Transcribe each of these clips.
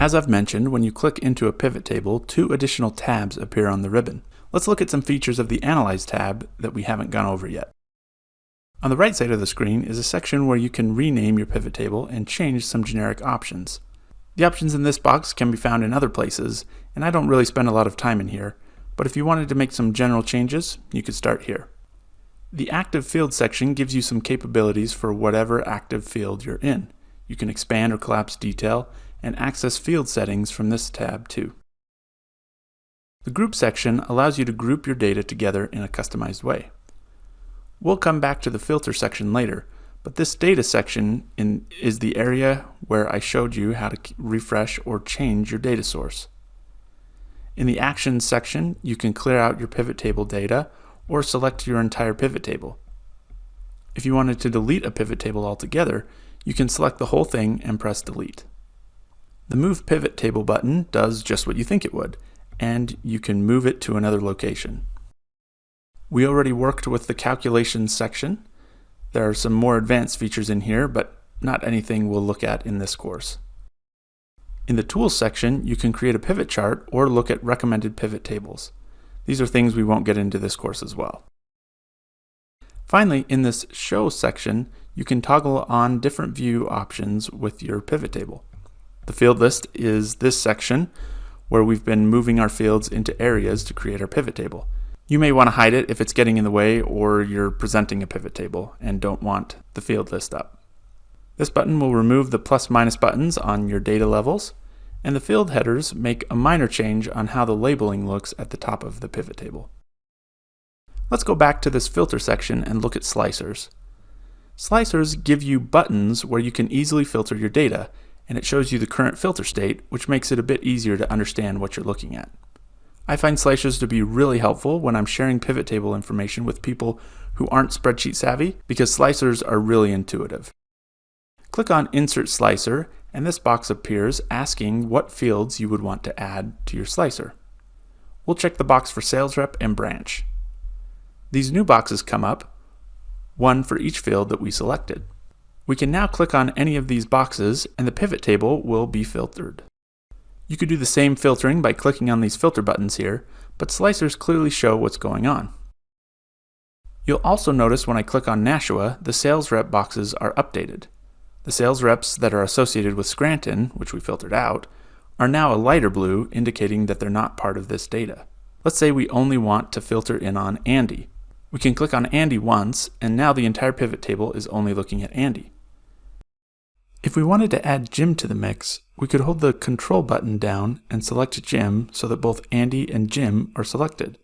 As I've mentioned, when you click into a pivot table, 2 additional tabs appear on the ribbon. Let's look at some features of the Analyze tab that we haven't gone over yet. On the right side of the screen is a section where you can rename your pivot table and change some generic options. The options in this box can be found in other places, and I don't really spend a lot of time in here, but if you wanted to make some general changes, you could start here. The Active Field section gives you some capabilities for whatever active field you're in. You can expand or collapse detail and access field settings from this tab too. The Group section allows you to group your data together in a customized way. We'll come back to the Filter section later, but this Data section is the area where I showed you how to refresh or change your data source. In the Actions section, you can clear out your pivot table data or select your entire pivot table. If you wanted to delete a pivot table altogether, you can select the whole thing and press Delete. The Move Pivot Table button does just what you think it would, and you can move it to another location. We already worked with the Calculations section. There are some more advanced features in here, but not anything we'll look at in this course. In the Tools section, you can create a pivot chart or look at recommended pivot tables. These are things we won't get into this course as well. Finally, in this Show section, you can toggle on different view options with your pivot table. The Field List is this section where we've been moving our fields into areas to create our pivot table. You may want to hide it if it's getting in the way or you're presenting a pivot table and don't want the field list up. This button will remove the plus/minus buttons on your data levels, and the field headers make a minor change on how the labeling looks at the top of the pivot table. Let's go back to this Filter section and look at slicers. Slicers give you buttons where you can easily filter your data, and it shows you the current filter state, which makes it a bit easier to understand what you're looking at. I find slicers to be really helpful when I'm sharing pivot table information with people who aren't spreadsheet savvy, because slicers are really intuitive. Click on Insert Slicer, and this box appears asking what fields you would want to add to your slicer. We'll check the box for sales rep and branch. These new boxes come up, one for each field that we selected. We can now click on any of these boxes and the pivot table will be filtered. You could do the same filtering by clicking on these filter buttons here, but slicers clearly show what's going on. You'll also notice when I click on Nashua, the sales rep boxes are updated. The sales reps that are associated with Scranton, which we filtered out, are now a lighter blue, indicating that they're not part of this data. Let's say we only want to filter in on Andy. We can click on Andy once, and now the entire pivot table is only looking at Andy. If we wanted to add Jim to the mix, we could hold the Control button down and select Jim so that both Andy and Jim are selected.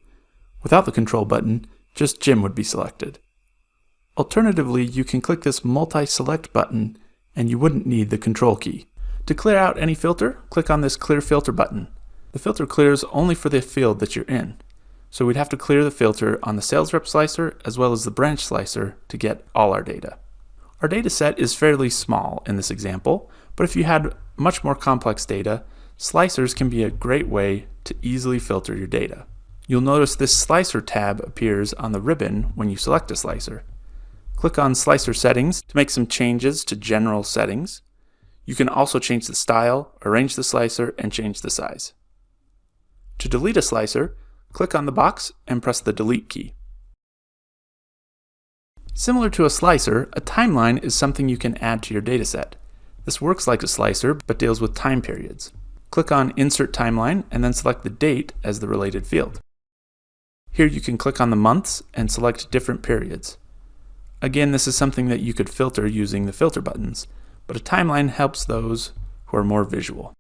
Without the Control button, just Jim would be selected. Alternatively, you can click this Multi-Select button and you wouldn't need the Control key. To clear out any filter, click on this Clear Filter button. The filter clears only for the field that you're in, so we'd have to clear the filter on the sales rep slicer as well as the branch slicer to get all our data. Our data set is fairly small in this example, but if you had much more complex data, slicers can be a great way to easily filter your data. You'll notice this Slicer tab appears on the ribbon when you select a slicer. Click on Slicer Settings to make some changes to General Settings. You can also change the style, arrange the slicer, and change the size. To delete a slicer, click on the box and press the Delete key. Similar to a slicer, a timeline is something you can add to your dataset. This works like a slicer, but deals with time periods. Click on Insert Timeline and then select the date as the related field. Here you can click on the months and select different periods. Again, this is something that you could filter using the filter buttons, but a timeline helps those who are more visual.